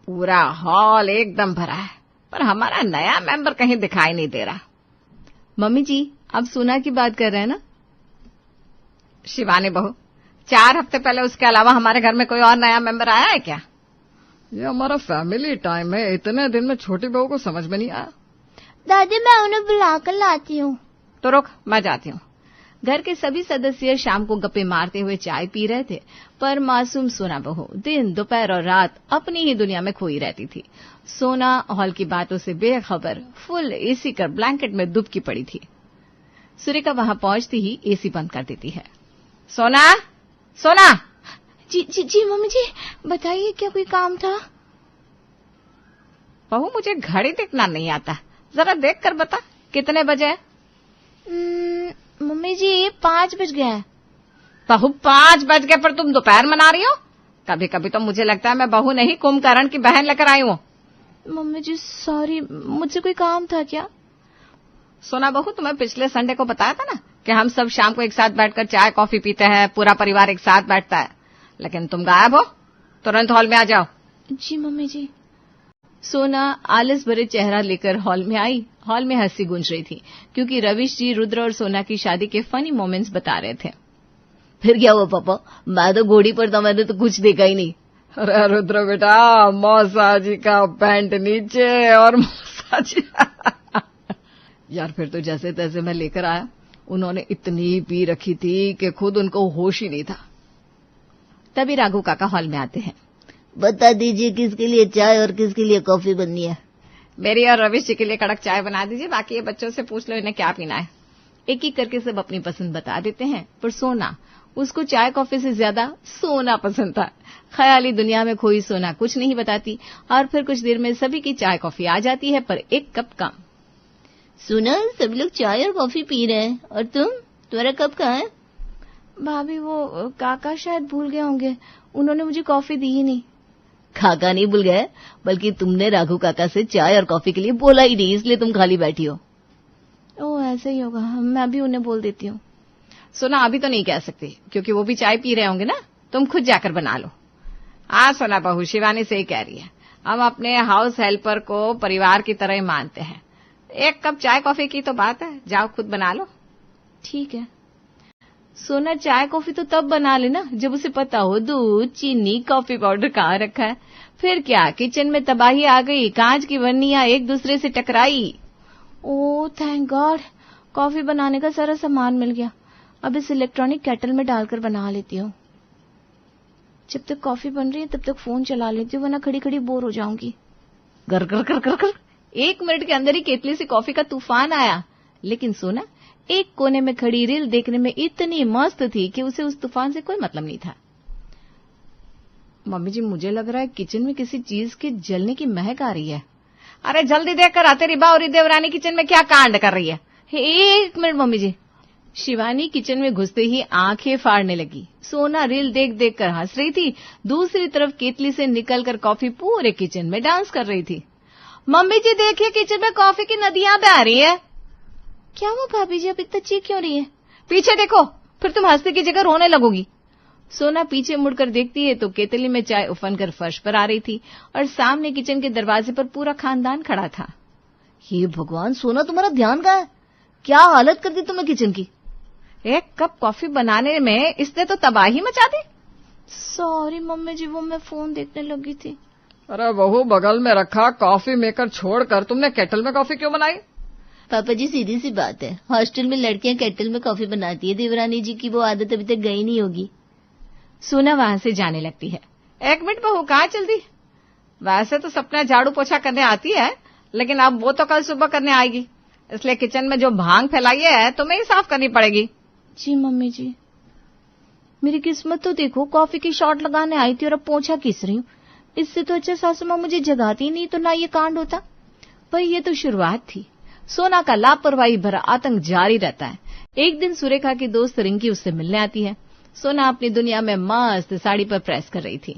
पूरा हॉल एकदम भरा है, पर हमारा नया मेंबर कहीं दिखाई नहीं दे रहा। मम्मी जी, आप सोना की बात कर रहे हैं ना? शिवानी बहू, 4 हफ्ते पहले उसके अलावा हमारे घर में कोई और नया मेंबर आया है क्या? ये हमारा फैमिली टाइम है, इतने दिन में छोटी बहू को समझ में नहीं आया। दादी, मैं उन्हें बुलाकर लाती हूँ। तो रुक, मैं जाती हूँ। घर के सभी सदस्य शाम को गप्पे मारते हुए चाय पी रहे थे, पर मासूम सोना बहू दिन, दोपहर और रात अपनी ही दुनिया में खोई रहती थी। सोना हॉल की बातों से बेखबर फुल एसी कर ब्लैंकेट में दुबकी पड़ी थी। सुरेखा वहां पहुंचती ही एसी बंद कर देती है। सोना, सोना। जी मम्मी जी, बताइए, क्या कोई काम था? बहू, मुझे घड़ी देखना नहीं आता, जरा देख कर बता कितने बजे है? मम्मी जी, 5 बज गए हैं। बहू, 5 बज गए पर तुम दोपहर मना रही हो? कभी कभी तो मुझे लगता है मैं बहू नहीं कुंभकर्ण की बहन लेकर आई हूँ। मम्मी जी सॉरी, मुझसे कोई काम था क्या? सोना बहू, तुम्हें पिछले संडे को बताया था ना कि हम सब शाम को एक साथ बैठकर चाय कॉफी पीते हैं, पूरा परिवार एक साथ बैठता है, लेकिन तुम गायब हो। तुरंत हॉल में आ जाओ। जी मम्मी जी। सोना आलस भरे चेहरा लेकर हॉल में आई। हॉल में हंसी गूंज रही थी, क्योंकि रविश जी रुद्र और सोना की शादी के फनी मोमेंट्स बता रहे थे। फिर क्या हुआ पापा? मैं तो घोड़ी पर था, मैंने तो कुछ देखा ही नहीं। अरे रुद्र बेटा, मौसा जी का पैंट नीचे और मौसा जी यार, फिर तो जैसे तैसे मैं लेकर आया। उन्होंने इतनी पी रखी थी कि खुद उनको होश ही नहीं था। तभी राघु काका हॉल में आते हैं। बता दीजिए किसके लिए चाय और किसके लिए कॉफी बननी है? मेरी और रविश जी के लिए कड़क चाय बना दीजिए, बाकी ये बच्चों से पूछ लो इन्हें क्या पीना है। एक एक करके सब अपनी पसंद बता देते हैं, पर सोना, उसको चाय कॉफी से ज्यादा सोना पसंद था। ख्याली दुनिया में खोई सोना कुछ नहीं बताती, और फिर कुछ देर में सभी की चाय कॉफी आ जाती है, पर एक कप कम। सुना, सब लोग चाय और कॉफी पी रहे हैं, और तुम्हारा कप कहाँ है? भाभी, वो काका शायद भूल गए होंगे, उन्होंने मुझे कॉफी दी ही नहीं। काका नहीं भूल गए, बल्कि तुमने राघु काका से चाय और कॉफी के लिए बोला ही नहीं, इसलिए तुम खाली बैठी हो। ओह, ऐसा ही होगा, मैं भी उन्हें बोल देती हूँ। सोना, अभी तो नहीं कह सकती, क्योंकि वो भी चाय पी रहे होंगे ना, तुम खुद जाकर बना लो। हाँ सोना बहू, शिवानी से ही कह रही है, हम अपने हाउस हेल्पर को परिवार की तरह ही मानते हैं। 1 कप चाय कॉफी की तो बात है, जाओ खुद बना लो। ठीक है। सोना, चाय कॉफी तो तब बना लेना जब उसे पता हो दूध, चीनी, कॉफी पाउडर कहाँ रखा है। फिर क्या, किचन में तबाही आ गई, कांच की बर्नियां एक दूसरे से टकराई। ओह थैंक गॉड, कॉफी बनाने का सारा सामान मिल गया। अब इस इलेक्ट्रॉनिक केटल में डालकर बना लेती हूँ। जब तक कॉफी बन रही है तब तक फोन चला लेती हूँ, वरना खड़ी खड़ी बोर हो जाऊंगी। कर कर कर कर कर 1 मिनट के अंदर ही केतली से कॉफी का तूफान आया। लेकिन सोना एक कोने में खड़ी रील देखने में इतनी मस्त थी कि उसे उस तूफान से कोई मतलब नहीं था। मम्मी जी, मुझे लग रहा है किचन में किसी चीज के जलने की महक आ रही है। अरे जल्दी देख कर आ, तेरी बावरी देवरानी किचन में क्या कांड कर रही है। 1 मिनट मम्मी जी। शिवानी किचन में घुसते ही आंखें फाड़ने लगी। सोना रील देख देख कर हंस रही थी, दूसरी तरफ केतली से निकलकर कॉफी पूरे किचन में डांस कर रही थी। मम्मी जी देखिए, किचन में कॉफी की नदियां बह रही है। क्या हुआ भाभी जी, अब इतना चीख क्यों रही है? पीछे देखो, फिर तुम हंसने की जगह रोने लगोगी। सोना पीछे मुड़कर देखती है तो केतली में चाय उफन कर फर्श पर आ रही थी, और सामने किचन के दरवाजे पर पूरा खानदान खड़ा था। हे भगवान, सोना तुम्हारा ध्यान कहाँ है? क्या हालत कर दी तुमने किचन की। 1 कप कॉफी बनाने में इसने तो तबाही मचा दी। सॉरी मम्मी जी, वो मैं फोन देखने लगी थी। अरे बहू, बगल में रखा कॉफी मेकर छोड़कर तुमने केटल में कॉफी क्यों बनाई? पापा जी, सीधी सी बात है, हॉस्टल में लड़कियां केटल में कॉफी बनाती है। देवरानी जी की वो आदत अभी तक गई नहीं होगी। सोना वहां से जाने लगती है। 1 मिनट बहू, कहाँ चल दी? वैसे तो सपना झाड़ू पोछा करने आती है, लेकिन अब वो तो कल सुबह करने आएगी, इसलिए किचन में जो भांग फैलाई है तुम्हें ही साफ करनी पड़ेगी। जी मम्मी जी। मेरी किस्मत तो देखो, कॉफी की शॉट लगाने आई थी और अब पोछा किस रही हूँ। इससे तो अच्छा सासू माँ मुझे जगाती नहीं तो ना ये कांड होता। पर ये तो शुरुआत थी। सोना का लापरवाही भरा आतंक जारी रहता है। एक दिन सुरेखा की दोस्त रिंकी उससे मिलने आती है। सोना अपनी दुनिया में मस्त साड़ी पर प्रेस कर रही थी।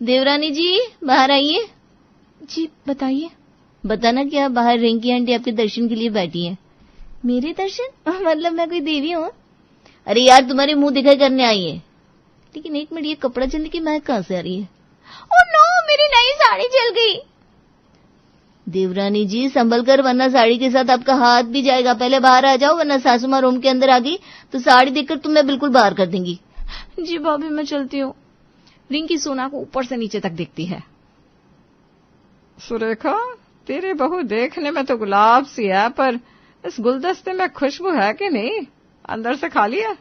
देवरानी जी, बाहर आइए। जी बताइए। बताना क्या, बाहर रिंकी आंटी आपके दर्शन के लिए बैठी है। मेरे दर्शन? मतलब मैं कोई देवी हूँ? अरे यार, तुम्हारे मुंह दिखाई करने आई है। लेकिन 1 मिनट, ये कपड़ा जलने की महक कहाँ से आ रही है? ओह नो, मेरी मेरी नई साड़ी जल गई। देवरानी जी संभल कर, वरना साड़ी के साथ आपका हाथ भी जाएगा। पहले बाहर आ जाओ, वरना सासू माँ रूम के अंदर आ गई तो साड़ी देखकर तुम्हें बिल्कुल बाहर कर देंगी। जी भाभी, मैं चलती हूँ। रिंकी सोना को ऊपर से नीचे तक देखती है। सुरेखा, तेरी बहू देखने में तो गुलाब सी है, पर इस गुलदस्ते में खुशबू है कि नहीं? अंदर से खाली है?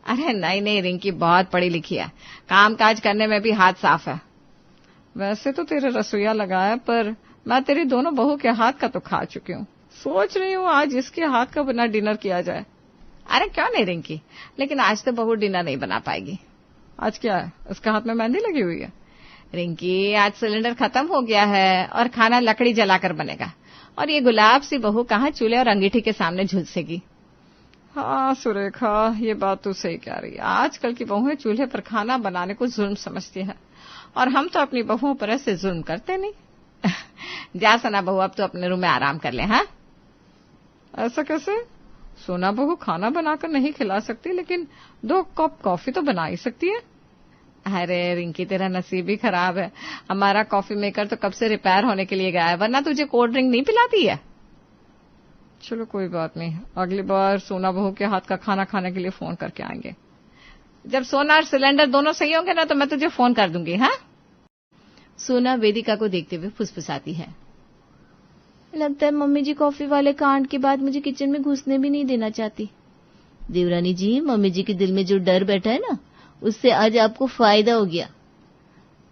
अरे नहीं रिंकी बहुत पढ़ी लिखी है, काम काज करने में भी हाथ साफ है। वैसे तो तेरे रसोईया लगा है, पर मैं तेरी दोनों बहू के हाथ का तो खा चुकी हूँ। सोच रही हूँ आज इसके हाथ का बना डिनर किया जाए। अरे क्यों नहीं रिंकी, लेकिन आज तो बहू डिनर नहीं बना पाएगी। आज क्या है? उसका हाथ में मेहंदी लगी हुई है। रिंकी, आज सिलेंडर खत्म हो गया है और खाना लकड़ी जलाकर बनेगा, और ये गुलाब सी बहू कहाँ चूल्हे और अंगीठी के सामने झुलसेगी। हाँ सुरेखा, ये बात तो सही कह रही है। आजकल की बहुएं चूल्हे पर खाना बनाने को जुल्म समझती है, और हम तो अपनी बहुओं पर ऐसे जुल्म करते नहीं। जा सोना बहू, अब तो अपने रूम में आराम कर ले। हाँ, ऐसा कैसे? सोना बहू खाना बनाकर नहीं खिला सकती, लेकिन 2 कप कॉफी तो बना ही सकती है। अरे रिंकी, तेरा नसीब ही खराब है। हमारा कॉफी मेकर तो कब से रिपेयर होने के लिए गया है, वरना तुझे कोल्ड ड्रिंक नहीं पिलाती है। चलो कोई बात नहीं, अगली बार सोना बहू के हाथ का खाना खाने के लिए फोन करके आएंगे। जब सोना और सिलेंडर दोनों सही होंगे ना, तो मैं तुझे फोन कर दूंगी। हाँ। सोना वेदिका को देखते हुए फुसफुसाती है। लगता है मम्मी जी कॉफी वाले कांड के बाद मुझे किचन में घुसने भी नहीं देना चाहती। देवरानी जी, मम्मी जी के दिल में जो डर बैठा है ना, उससे आज आपको फायदा हो गया।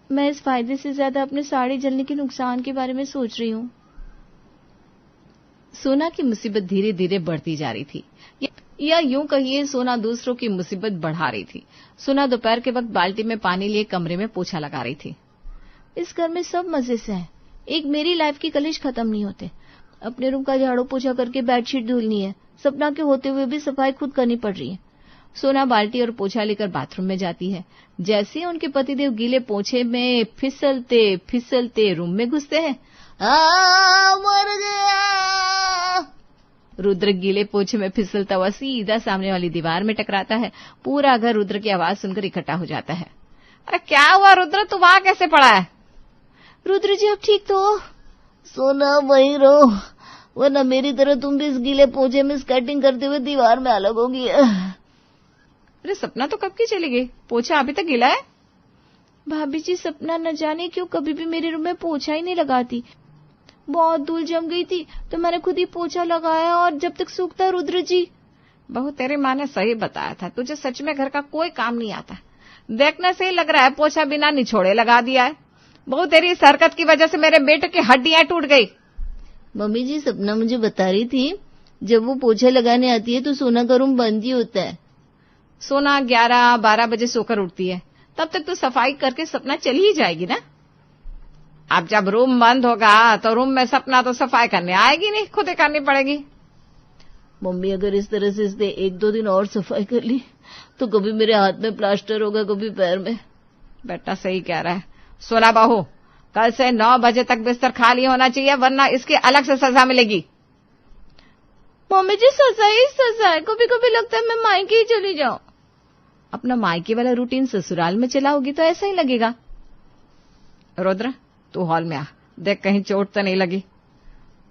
मैं इस फायदे से ज्यादा अपने साड़ी जलने के नुकसान के बारे में सोच रही हूँ। सोना की मुसीबत धीरे धीरे बढ़ती जा रही थी, या यूं कहिए सोना दूसरों की मुसीबत बढ़ा रही थी। सोना दोपहर के वक्त बाल्टी में पानी लिए कमरे में पोछा लगा रही थी। इस घर में सब मजे से है, एक मेरी लाइफ की कलेश खत्म नहीं होते। अपने रूम का झाड़ू पोछा करके बेडशीट धुलनी है, सपना के होते हुए भी सफाई खुद करनी पड़ रही है। सोना बाल्टी और पोछा लेकर बाथरूम में जाती है। जैसे उनके पतिदेव गीले पोछे में फिसलते फिसलते रूम में घुसते हैं। मर गया। रुद्र गीले पोछे में फिसलता हुआ सीधा सामने वाली दीवार में टकराता है। पूरा घर रुद्र की आवाज सुनकर इकट्ठा हो जाता है। अरे क्या हुआ रुद्र, तू वहां कैसे पड़ा है? रुद्र जी, अब ठीक तो हो? सोना वहीं रहो, वरना मेरी तरह तुम भी इस गीले पोछे में स्केटिंग करते हुए दीवार में अलग होगी। अरे सपना तो कब की चली गई, पोछा अभी तक गीला है। भाभी जी, सपना न जाने क्यों कभी भी मेरे रूम में पोछा ही नहीं लगाती। बहुत धूल जम गई थी तो मैंने खुद ही पोछा लगाया, और जब तक सूखता। रुद्र जी, बहू तेरी माँ ने सही बताया था, तुझे सच में घर का कोई काम नहीं आता। देखने से ही लग रहा है पोछा बिना निछोड़े लगा दिया है। बहू तेरी इस हरकत की वजह से मेरे बेटे की हड्डियां टूट गई। मम्मी जी, सपना मुझे बता रही थी जब वो पोछा लगाने आती है तो सोना का रूम बंद ही होता है। सोना 11-12 बजे सोकर उठती है, तब तक तो सफाई करके सपना चली ही जाएगी ना। अब जब रूम बंद होगा तो रूम में सपना तो सफाई करने आएगी नहीं, खुद ही करनी पड़ेगी। मम्मी, अगर इस तरह से इसने 1-2 दिन और सफाई कर ली तो कभी मेरे हाथ में प्लास्टर होगा, कभी पैर में। बेटा सही कह रहा है। सोना बहू, कल से 9 बजे तक बिस्तर खाली होना चाहिए, वरना इसकी अलग से सजा मिलेगी। मम्मी जी, सजा ही सजा है। कभी कभी लगता है मैं मायके ही चली जाऊं। अपना मायके वाला रूटीन ससुराल में चलाओगी तो ऐसा ही लगेगा। रुद्र, तू हॉल में आ, देख कहीं चोट तो नहीं लगी।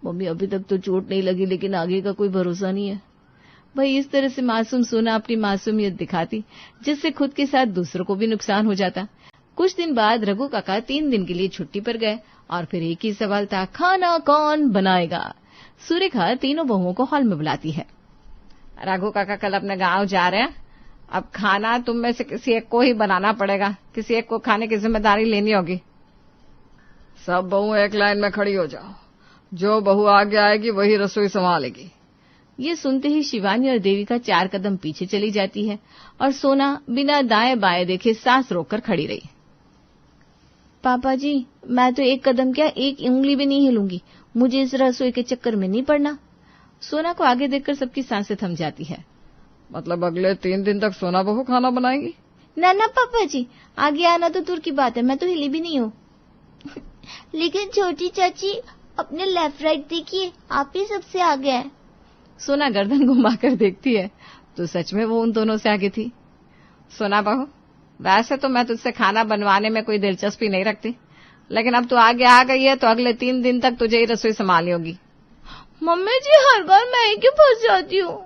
मम्मी, अभी तक तो चोट नहीं लगी, लेकिन आगे का कोई भरोसा नहीं है। भाई इस तरह से मासूम सोना अपनी मासूमियत दिखाती, जिससे खुद के साथ दूसरों को भी नुकसान हो जाता। कुछ दिन बाद रघु काका 3 दिन के लिए छुट्टी पर गए, और फिर एक ही सवाल था, खाना कौन बनाएगा। सुरेखा तीनों बहुओं को हॉल में बुलाती है। रघु काका कल अपने गांव जा रहे हैं, अब खाना तुम में से किसी एक को ही बनाना पड़ेगा, किसी एक को खाने की जिम्मेदारी लेनी होगी। सब बहू एक लाइन में खड़ी हो जाओ, जो बहू आगे आएगी वही रसोई संभालेगी। ये सुनते ही शिवानी और देविका 4 कदम पीछे चली जाती है, और सोना बिना दाएं बाएं देखे सांस रोककर खड़ी रही। पापा जी, मैं तो 1 कदम क्या 1 उंगली भी नहीं हिलूंगी, मुझे इस रसोई के चक्कर में नहीं पड़ना। सोना को आगे देखकर सबकी सांसें थम जाती है। मतलब अगले 3 दिन तक सोना बहू खाना बनाएगी? ना ना पापा जी, आगे आना तो दूर की बात है, मैं तो हिली भी नहीं हूँ। लेकिन छोटी चाची, अपने लेफ्ट राइट देखिए, आप ही सबसे आगे हैं। सोना गर्दन घुमाकर देखती है तो सच में वो उन दोनों से आगे थी। सोना बहू, वैसे तो मैं तुझसे खाना बनवाने में कोई दिलचस्पी नहीं रखती, लेकिन अब तू आगे आ गई है तो अगले 3 दिन तक तुझे ही रसोई संभालनी होगी। मम्मी जी हर बार मैं ही क्यों फंस जाती हूँ?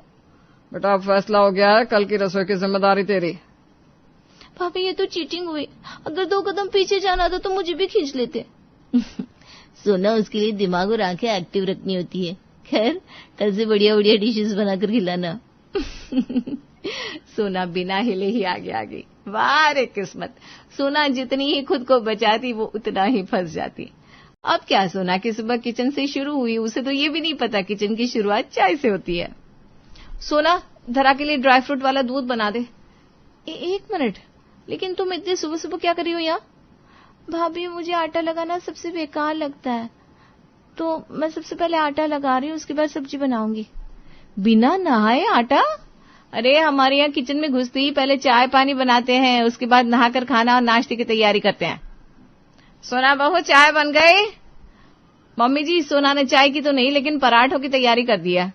बेटा अब फैसला हो गया है, कल की रसोई की जिम्मेदारी तेरी। भाभी ये तो चीटिंग हुई, अगर 2 कदम पीछे जाना था तो मुझे भी खींच लेते। सोना उसके लिए दिमाग और आंखें एक्टिव रखनी होती है। खैर कल से बढ़िया बढ़िया डिशेस बनाकर खिलाना। सोना बिना हिले ही आगे आ गई। वाह रे किस्मत, सोना जितनी ही खुद को बचाती वो उतना ही फंस जाती। अब क्या सोना की सुबह किचन से शुरू हुई, उसे तो ये भी नहीं पता किचन की शुरुआत चाय से होती है। सोना धरा के लिए ड्राई फ्रूट वाला दूध बना दे। 1 मिनट, लेकिन तुम इतने सुबह सुबह क्या कर रही हो यहाँ? भाभी मुझे आटा लगाना सबसे बेकार लगता है, तो मैं सबसे पहले आटा लगा रही हूँ, उसके बाद सब्जी बनाऊंगी। बिना नहाए आटा? अरे हमारे यहाँ किचन में घुसते ही पहले चाय पानी बनाते हैं, उसके बाद नहाकर खाना और नाश्ते की तैयारी करते हैं। सोना बहू चाय बन गई? मम्मी जी सोना ने चाय की तो नहीं लेकिन पराठों की तैयारी कर दिया।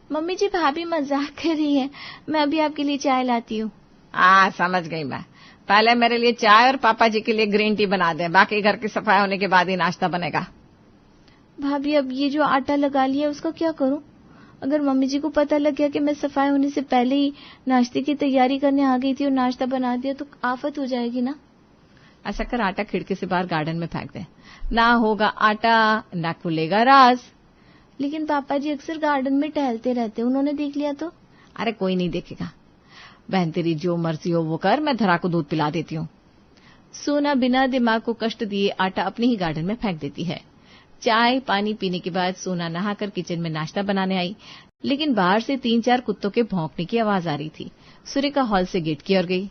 मम्मी जी भाभी मजाक कर रही है, मैं अभी आपके लिए चाय लाती हूँ। समझ गई मैं। पहले मेरे लिए चाय और पापा जी के लिए ग्रीन टी बना दे, बाकी घर की सफाई होने के बाद ही नाश्ता बनेगा। भाभी अब ये जो आटा लगा लिया उसका क्या करूं? अगर मम्मी जी को पता लग गया कि मैं सफाई होने से पहले ही नाश्ते की तैयारी करने आ गई थी और नाश्ता बना दिया तो आफत हो जाएगी ना। ऐसा कर आटा खिड़की से बाहर गार्डन में फेंक दे, ना होगा आटा ना खुलेगा राज। लेकिन पापा जी अक्सर गार्डन में टहलते रहते, उन्होंने देख लिया तो? अरे कोई नहीं देखेगा। बहन तेरी जो मर्जी हो वो कर, मैं धरा को दूध पिला देती हूँ। सोना बिना दिमाग को कष्ट दिए आटा अपने ही गार्डन में फेंक देती है। चाय पानी पीने के बाद सोना नहाकर किचन में नाश्ता बनाने आई, लेकिन बाहर से 3-4 कुत्तों के भौंकने की आवाज आ रही थी। सुरेखा हॉल से गेट की ओर गई।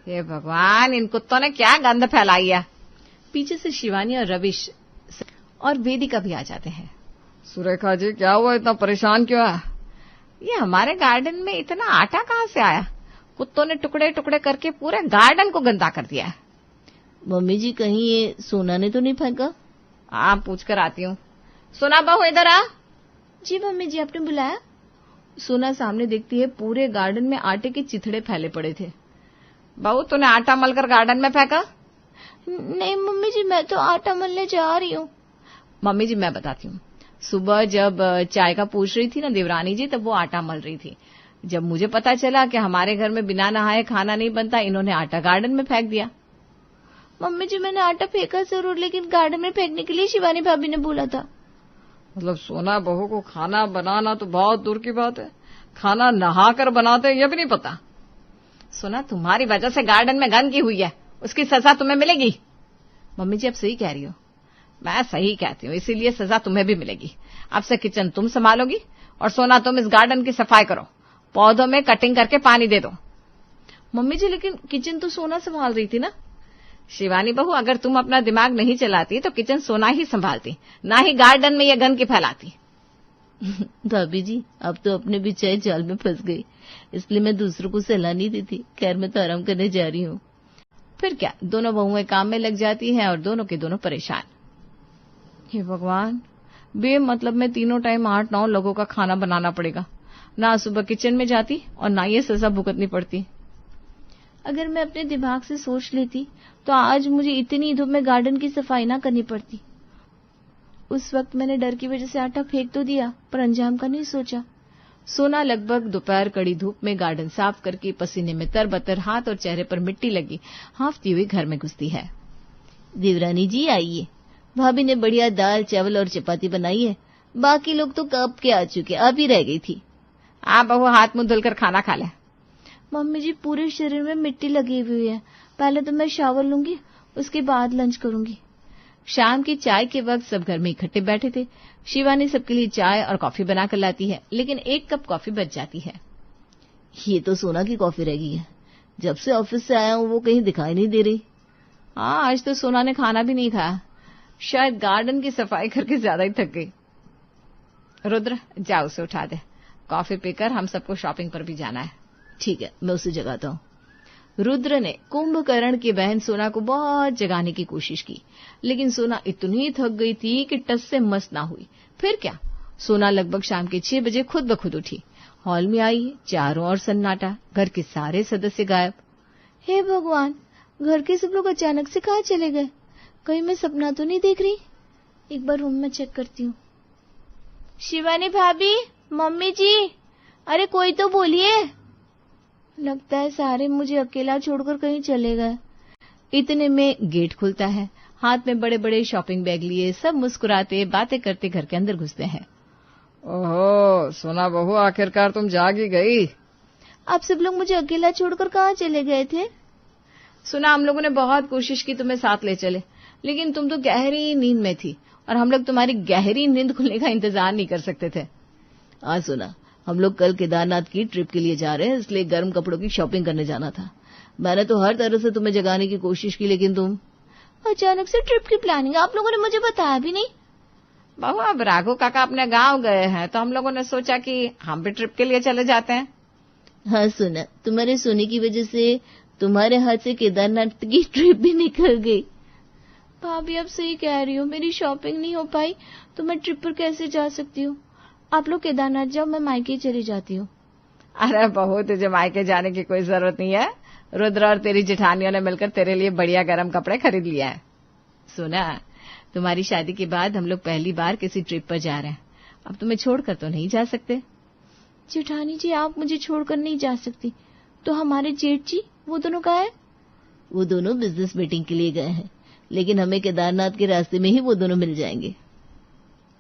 हे भगवान, इन कुत्तों ने क्या गंध फैलाई है। पीछे से शिवानी और रविश और वेदिका भी आ जाते हैं। सुरेखा जी क्या हुआ, इतना परेशान क्यों है? ये हमारे गार्डन में इतना आटा कहाँ से आया? कुत्तों ने टुकड़े टुकड़े करके पूरे गार्डन को गंदा कर दिया है। मम्मी जी कहीं ये सोना ने तो नहीं फेंका? पूछ कर आती हूँ। सोना बहू इधर आ। जी मम्मी जी, आपने बुलाया? सोना सामने देखती है पूरे गार्डन में आटे के चिथड़े फैले पड़े थे। बहू तूने आटा मलकर गार्डन में फेंका? नहीं मम्मी जी, मैं तो आटा मलने जा रही हूँ। मम्मी जी मैं बताती हूँ, सुबह जब चाय का पूछ रही थी ना देवरानी जी, तब वो आटा मल रही थी। जब मुझे पता चला कि हमारे घर में बिना नहाए खाना नहीं बनता, इन्होंने आटा गार्डन में फेंक दिया। मम्मी जी मैंने आटा फेंका जरूर, लेकिन गार्डन में फेंकने के लिए शिवानी भाभी ने बोला था। मतलब सोना बहू को खाना बनाना तो बहुत दूर की बात है, खाना नहाकर बनाते ये भी नहीं पता। सोना तुम्हारी वजह से गार्डन में गंदगी हुई है, उसकी सजा तुम्हें मिलेगी। मम्मी जी अब सही कह रही हो। मैं सही कहती हूँ, इसीलिए सजा तुम्हें भी मिलेगी। अब से किचन तुम संभालोगी और सोना तुम इस गार्डन की सफाई करो, पौधों में कटिंग करके पानी दे दो। मम्मी जी लेकिन किचन तो सोना संभाल रही थी ना। शिवानी बहू, अगर तुम अपना दिमाग नहीं चलाती तो किचन सोना ही संभालती, ना ही गार्डन में ये गंदगी फैलाती। भाभी जी अब तो अपने भी चाय जाल में फंस गई, इसलिए मैं दूसरों को सलाह नहीं देती। खैर मैं तो आराम करने जा रही हूँ। फिर क्या, दोनों बहुएं काम में लग जाती हैं और दोनों के दोनों परेशान। हे भगवान, बेमतलब में तीनों टाइम 8-9 लोगों का खाना बनाना पड़ेगा। ना सुबह किचन में जाती और ना ये सजा भुगतनी पड़ती। अगर मैं अपने दिमाग से सोच लेती तो आज मुझे इतनी धूप में गार्डन की सफाई ना करनी पड़ती। उस वक्त मैंने डर की वजह से आटा फेंक तो दिया, पर अंजाम का नहीं सोचा। सोना लगभग दोपहर कड़ी धूप में गार्डन साफ करके पसीने में तरबतर, हाथ और चेहरे पर मिट्टी लगी, हांफती हुई घर में घुसती है। देवरानी जी आइए, भाभी ने बढ़िया दाल चावल और चपाती बनाई है। बाकी लोग तो कब के आ चुके, आप ही रह गई थी। बहू हाथ मुंह धुलकर खाना खा ले। मम्मी जी पूरे शरीर में मिट्टी लगी हुई है, पहले तो मैं शावर लूंगी, उसके बाद लंच करूंगी। शाम की चाय के वक्त सब घर में इकट्ठे बैठे थे। शिवानी सबके लिए चाय और कॉफी बनाकर लाती है, लेकिन 1 कप कॉफी बच जाती है। ये तो सोना की कॉफी रह गई है, जब से ऑफिस से आया हूँ वो कहीं दिखाई नहीं दे रही। आज तो सोना ने खाना भी नहीं खाया, शायद गार्डन की सफाई करके ज्यादा ही थक गई। रुद्र जाओ उसे उठा दे, कॉफी पीकर हम सबको शॉपिंग पर भी जाना है। ठीक है, मैं उसे जगाता हूँ। रुद्र ने कुंभकर्ण की बहन सोना को बहुत जगाने की कोशिश की, लेकिन सोना इतनी थक गई थी कि टस से मस ना हुई। फिर क्या, सोना लगभग शाम के 6 बजे खुद ब खुद उठी, हॉल में आई। चारों ओर सन्नाटा, घर के सारे सदस्य गायब। हे भगवान, घर के सब लोग अचानक से कहाँ चले गए? कहीं मैं सपना तो नहीं देख रही? एक बार रूम में चेक करती हूँ। शिवानी भाभी, मम्मी जी, अरे कोई तो बोलिए। लगता है सारे मुझे अकेला छोड़कर कहीं चले गए। इतने में गेट खुलता है। हाथ में बड़े बड़े शॉपिंग बैग लिए सब मुस्कुराते बातें करते घर के अंदर घुसते हैं। ओहो सोना बहू, आखिरकार तुम जागी गई। आप सब लोग मुझे अकेला छोड़कर कहाँ चले गए थे? सुना, हम लोगों ने बहुत कोशिश की तुम्हें साथ ले चले, लेकिन तुम तो गहरी नींद में थी और हम लोग तुम्हारी गहरी नींद खुलने का इंतजार नहीं कर सकते थे। आज सुना, हम लोग कल केदारनाथ की ट्रिप के लिए जा रहे हैं, इसलिए गर्म कपड़ों की शॉपिंग करने जाना था। मैंने तो हर तरह से तुम्हें जगाने की कोशिश की, लेकिन तुम अचानक से ट्रिप की प्लानिंग आप लोगों ने मुझे बताया भी नहीं। बहू, अब राघव काका अपने गांव गए हैं तो हम लोगों ने सोचा कि हम भी ट्रिप के लिए चले जाते हैं। हाँ सुना, तुम्हारे सोने की वजह से तुम्हारे हाथ से केदारनाथ की ट्रिप भी निकल गई। भाभी अब सही कह रही हो, मेरी शॉपिंग नहीं हो पाई तो मैं ट्रिप पर कैसे जा सकती हूँ? आप लोग केदारनाथ जाओ, मैं मायके चली जाती हूँ। अरे बहू, तुझे मायके जाने की कोई जरूरत नहीं है। रुद्र और तेरी जेठानियों ने मिलकर तेरे लिए बढ़िया गर्म कपड़े खरीद लिया है। सुना, तुम्हारी शादी के बाद हम लोग पहली बार किसी ट्रिप पर जा रहे हैं। अब तुम्हें छोड़कर तो नहीं जा सकते। जेठानी जी, आप मुझे छोड़कर नहीं जा सकती। तो हमारे जेठ जी, वो दोनों कहाँ है? वो दोनों बिजनेस मीटिंग के लिए गए हैं, लेकिन हमें केदारनाथ के रास्ते में ही वो दोनों मिल जाएंगे।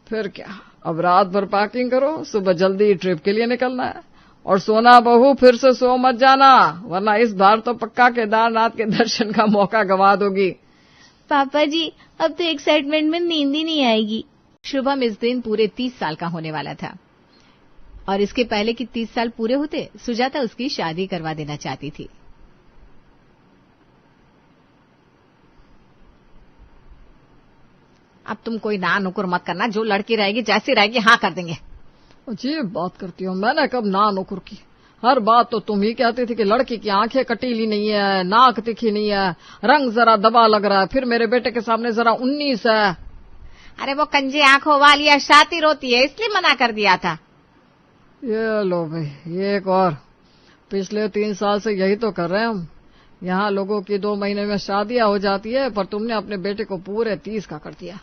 फिर क्या, अब रात भर पैकिंग करो, सुबह जल्दी ट्रिप के लिए निकलना है। और सोना बहू, फिर से सो मत जाना, वरना इस बार तो पक्का केदारनाथ के दर्शन का मौका गंवा दोगी। पापा जी, अब तो एक्साइटमेंट में नींद ही नहीं आएगी। शुभम इस दिन पूरे 30 साल का होने वाला था और इसके पहले कि 30 साल पूरे होते सुजाता उसकी शादी करवा देना चाहती थी। अब तुम कोई ना नुकुर मत करना, जो लड़की रहेगी जैसी रहेगी हाँ कर देंगे। अजीब बात करती हो, मैंने कब ना नुकुर की? हर बात तो तुम ही कहती थी कि लड़की की आंखें कटीली नहीं है, नाक तिखी नहीं है, रंग जरा दबा लग रहा है, फिर मेरे बेटे के सामने जरा 19 है। अरे वो कंजे आंखों वाली है, शातिर होती है, इसलिए मना कर दिया था। ये लो भाई, एक और। पिछले 3 साल से यही तो कर रहे हैं हम। यहाँ लोगों की 2 महीने में शादियां हो जाती है, पर तुमने अपने बेटे को पूरे 30 का कर दिया।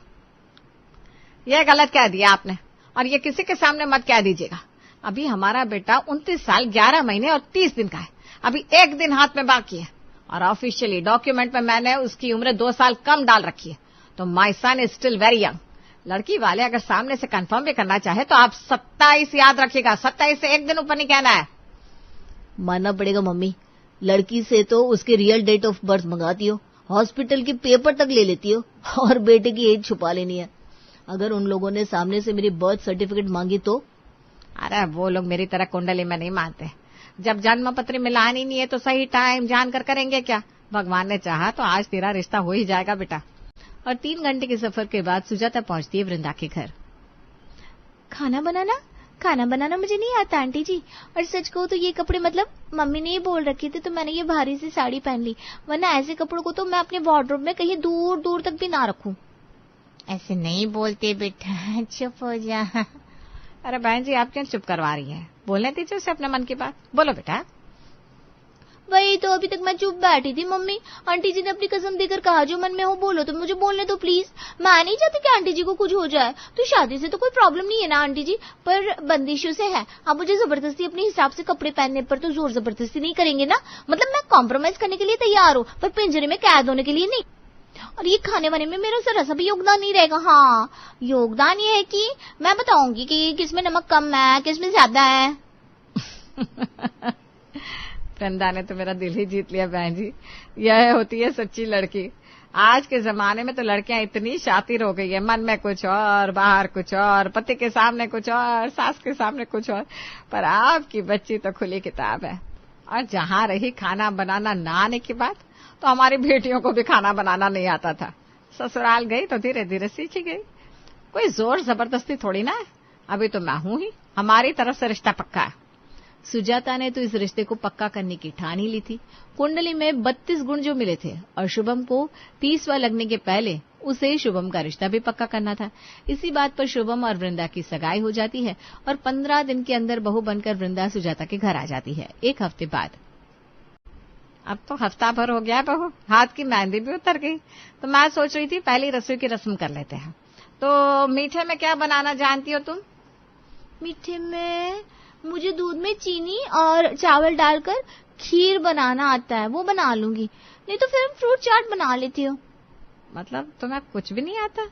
ये गलत कह दिया आपने, और ये किसी के सामने मत कह दीजिएगा। अभी हमारा बेटा 29 साल 11 महीने और 30 दिन का है, अभी 1 दिन हाथ में बाकी है, और ऑफिशियली डॉक्यूमेंट में मैंने उसकी उम्र 2 साल कम डाल रखी है। तो माई सन इज स्टिल वेरी यंग। लड़की वाले अगर सामने से कंफर्म भी करना चाहे तो आप 27 याद रखिएगा, 27 से 1 दिन ऊपर नहीं कहना है। मानना पड़ेगा मम्मी, लड़की से तो उसके रियल डेट ऑफ बर्थ मंगाती हो, हॉस्पिटल के पेपर तक ले लेती हो, और बेटे की एज छुपा लेनी है। अगर उन लोगों ने सामने से मेरी बर्थ सर्टिफिकेट मांगी तो? अरे वो लोग मेरी तरह कुंडली में नहीं मानते। जब जन्म पत्र मिलानी नहीं है तो सही टाइम जानकर करेंगे क्या? भगवान ने चाहा तो आज तेरा रिश्ता हो ही जाएगा बेटा। और 3 घंटे के सफर के बाद सुजाता पहुंचती है वृंदा के घर। खाना बनाना मुझे नहीं आता आंटी जी, और सच कहूँ तो ये कपड़े मतलब मम्मी ने ये बोल रखे थे तो मैंने ये भारी सी साड़ी पहन ली, वरना ऐसे कपड़ों को तो मैं अपने वार्डरोब में कहीं दूर दूर तक भी ना रखूं। ऐसे नहीं बोलते बेटा, चुप हो जा। अरे बहन जी, आप क्यों चुप करवा रही हैं? बोलने दीजिए उसे अपने मन की बात। बोलो बेटा। वही तो, अभी तक मैं चुप बैठी थी मम्मी। आंटी जी ने अपनी कसम देकर कहा जो मन में हो बोलो, तो मुझे बोलने दो प्लीज। मैं नहीं चाहती कि आंटी जी को कुछ हो जाए। तो शादी से तो कोई प्रॉब्लम नहीं है ना आंटी जी, पर बंदिशों से है। आप मुझे जबरदस्ती अपने हिसाब से कपड़े पहनने पर तो जोर जबरदस्ती नहीं करेंगे ना? मतलब मैं कॉम्प्रोमाइज करने के लिए तैयार हूँ, पर पिंजरे में कैद होने के लिए नहीं। और ये खाने वाने में मेरा जरा सा भी योगदान नहीं रहेगा। हाँ, योगदान ये है कि मैं बताऊंगी कि किसमें नमक कम है, किसमें ज्यादा है। वृंदा ने तो मेरा दिल ही जीत लिया बहन जी। यह होती है सच्ची लड़की। आज के जमाने में तो लड़कियां इतनी शातिर हो गई है, मन में कुछ और, बाहर कुछ और, पति के सामने कुछ और, सास के सामने कुछ और। पर आपकी बच्ची तो खुली किताब है। और जहां रही खाना बनाना ना आने की बात, तो हमारी बेटियों को भी खाना बनाना नहीं आता था। ससुराल गई तो धीरे धीरे सीखी गई। कोई जोर जबरदस्ती थोड़ी ना है। अभी तो मैं हूं ही, हमारी तरफ से रिश्ता पक्का है। सुजाता ने तो इस रिश्ते को पक्का करने की ठान ही ली थी। कुंडली में 32 गुण जो मिले थे और शुभम को 30वां लगने के पहले उसे शुभम का रिश्ता भी पक्का करना था। इसी बात पर शुभम और वृंदा की सगाई हो जाती है और 15 दिन के अंदर बहू बनकर वृंदा सुजाता के घर आ जाती है। 1 हफ्ते बाद अब तो हफ्ता भर हो गया बहू, हाथ की मेहंदी भी उतर गई। तो मैं सोच रही थी पहली रसोई की रस्म कर लेते हैं। तो मीठे में क्या बनाना जानती हो तुम? मीठे में मुझे दूध में चीनी और चावल डालकर खीर बनाना आता है, वो बना लूंगी। नहीं तो फिर फ्रूट चाट बना लेती हूँ। मतलब तुम्हें कुछ भी नहीं आता?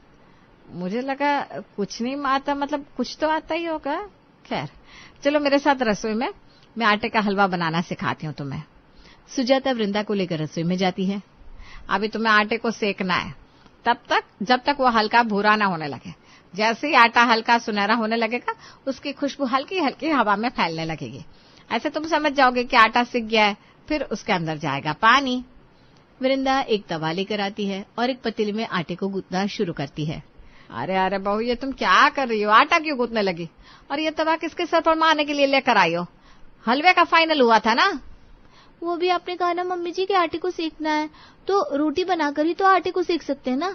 मुझे लगा कुछ नहीं आता, मतलब कुछ तो आता ही होगा। खैर चलो मेरे साथ रसोई में, मैं आटे का हलवा बनाना सिखाती हूँ तुम्हें। सुजाता वृंदा को लेकर रसोई में जाती है। अभी तुम्हें आटे को सेकना है तब तक जब तक वो हल्का भूरा ना होने लगे। जैसे ही आटा हल्का सुनहरा होने लगेगा उसकी खुशबू हल्की हल्की हवा में फैलने लगेगी। ऐसे तुम समझ जाओगे कि आटा सिक गया है। फिर उसके अंदर जाएगा पानी। वृंदा एक तवा लेकर आती है और एक पतीले में आटे को गूंथना शुरू करती है। अरे अरे बहू, ये तुम क्या कर रही हो? आटा क्यों गूंथने लगी? और ये तवा किसके सर पर मारने के लिए लेकर आई हो? हलवे का फाइनल हुआ था ना? वो भी आपने कहा ना मम्मी जी कि आटे को सेकना है, तो रोटी बनाकर ही तो आटे को सेक सकते हैं ना।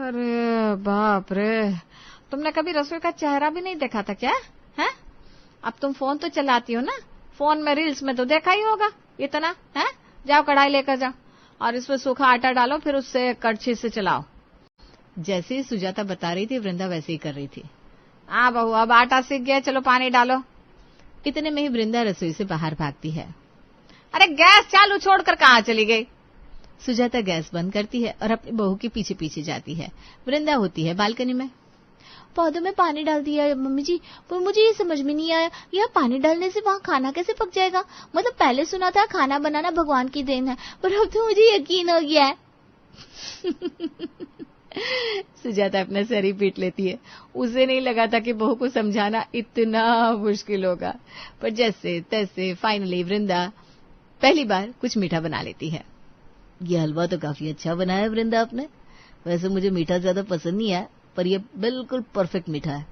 अरे बाप रे, तुमने कभी रसोई का चेहरा भी नहीं देखा था क्या? है? अब तुम फोन तो चलाती हो ना, फोन में रील्स में तो देखा ही होगा इतना है। जाओ कढ़ाई लेकर जाओ और इसमें सूखा आटा डालो, फिर उससे कड़छी से चलाओ। जैसे ही सुजाता बता रही थी वृंदा वैसे ही कर रही थी। हाँ बहू, अब आटा सीख गया, चलो पानी डालो। इतने में ही वृंदा रसोई से बाहर भागती है। अरे गैस चालू छोड़कर कहाँ चली गई? सुजाता गैस बंद करती है और अपनी बहू के पीछे पीछे जाती है। वृंदा होती है बालकनी में। पौधों में पानी डाल दिया है मम्मी जी, पर मुझे ये समझ में नहीं आया, यह पानी डालने से वहाँ खाना कैसे पक जाएगा? मतलब पहले सुना था खाना बनाना भगवान की देन है, पर अब तो मुझे यकीन हो गया है। सुजाता अपना सर ही पीट लेती है। उसे नहीं लगा था कि बहू को समझाना इतना मुश्किल होगा, पर जैसे तैसे फाइनली वृंदा पहली बार कुछ मीठा बना लेती है। ये हलवा तो काफी अच्छा बनाया है वृंदा आपने। वैसे मुझे मीठा ज्यादा पसंद नहीं है, पर ये बिल्कुल परफेक्ट मीठा है।